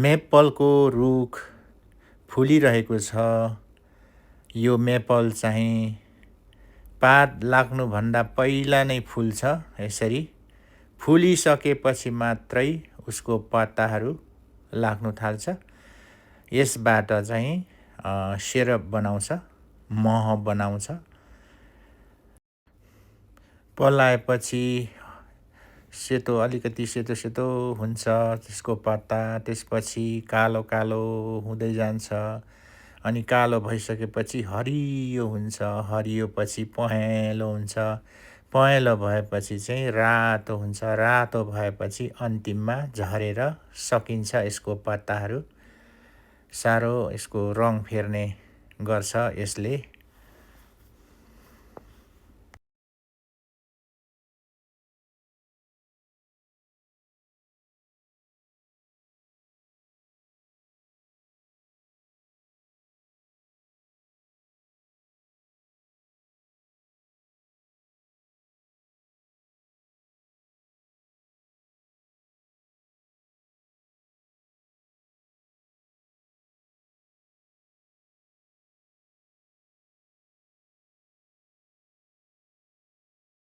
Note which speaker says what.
Speaker 1: मेपलको रुख फुलिरहेको छ। यो मेपल चाहिँ पात लाग्नुभन्दा पहिला नै फुल्छ। यसरी फुलिसकेपछि मात्रै उसको पत्ताहरू लाग्नु थाल्छ। यसबाट चाहिँ सिरप बनाउँछ, मह बनाउँछ। पलाएपछि अलिकति सेतो सेतो हुन्छ त्यसको पत्ता। त्यसपछि कालो कालो हुँदै जान्छ। अनि कालो भइसकेपछि हरियो हुन्छ। हरियो पछि पहेँलो हुन्छ। पहेँलो भएपछि चाहिँ रातो हुन्छ। रातो भएपछि अन्तिममा झरेर सकिन्छ यसको पत्ताहरू। साह्रो यसको रङ फेर्ने गर्छ यसले।